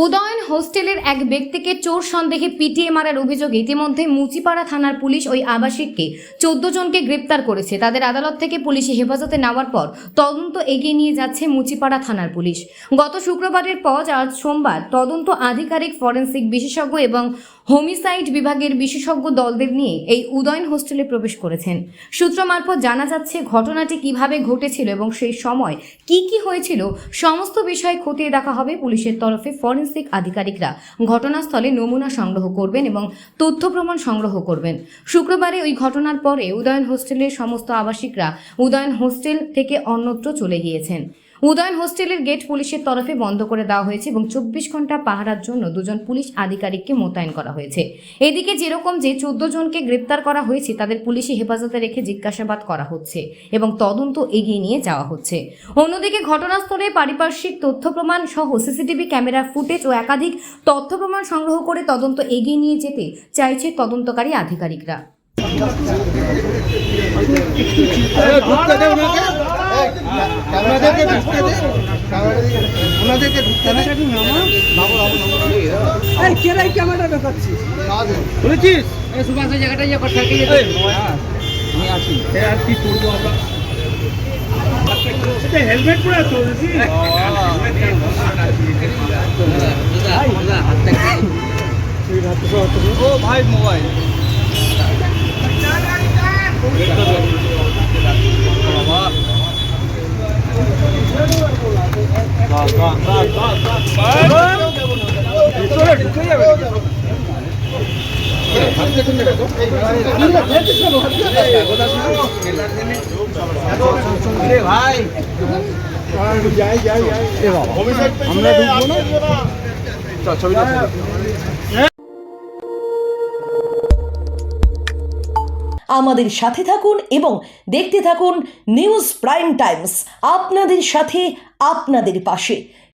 উদয়ন হোস্টেলের এক ব্যক্তিকে চোর সন্দেহে পিটিয়ে মারার অভিযোগে ইতিমধ্যে মুচিপাড়া থানার পুলিশ ওই আবাসিককে 14 জনকে গ্রেপ্তার করেছে। তাদের আদালত থেকে পুলিশি হেফাজতে নেওয়ার পর তদন্ত এগিয়ে নিয়ে যাচ্ছে মুচিপাড়া থানার পুলিশ। গত শুক্রবারের পর আজ সোমবার তদন্ত আধিকারিক, ফরেনসিক বিশেষজ্ঞ এবং হোমিসাইড বিভাগের বিশেষজ্ঞ দলদের নিয়ে এই উদয়ন হোস্টেলে প্রবেশ করেছেন। সূত্র মারফত জানা যাচ্ছে ঘটনাটি কিভাবে ঘটেছিল এবং সেই সময় কি হয়েছিল সমস্ত বিষয় খতিয়ে দেখা হবে। পুলিশের তরফে ফরেনসিক আধিকারিকরা ঘটনাস্থলে নমুনা সংগ্রহ করবেন এবং তথ্য প্রমাণ সংগ্রহ করবেন। শুক্রবারে ওই ঘটনার পরে উদয়ন হোস্টেলের সমস্ত আবাসিকরা উদয়ন হোস্টেল থেকে অন্যত্র চলে গিয়েছেন। উদয়ন হোস্টেলের গেট পুলিশের তরফে বন্ধ করে দেওয়া হয়েছে এবং 24 ঘন্টা পাহারার জন্য 2 জন পুলিশ আধিকারিককে মোতায়েন করা হয়েছে। এদিকে যেরকম যে 14 জনকে গ্রেপ্তার করা হয়েছে তাদের পুলিশি হেফাজতে রেখে জিজ্ঞাসাবাদ করা হচ্ছে এবং তদন্ত এগিয়ে নিয়ে যাওয়া হচ্ছে। অন্যদিকে ঘটনাস্থলে পারিপার্শ্বিক তথ্য প্রমাণ সহ সিসিটিভি ক্যামেরার ফুটেজ ও একাধিক তথ্য প্রমাণ সংগ্রহ করে তদন্ত এগিয়ে নিয়ে যেতে চাইছে তদন্তকারী আধিকারিকরা। হেলমেট পরে আছো ও ভাই মোবাইল ভাই আমরা ছবি আমাদের সাথে থাকুন এবং দেখতে থাকুন নিউজ প্রাইম টাইমস, আপনাদের সাথে আপনাদের পাশে।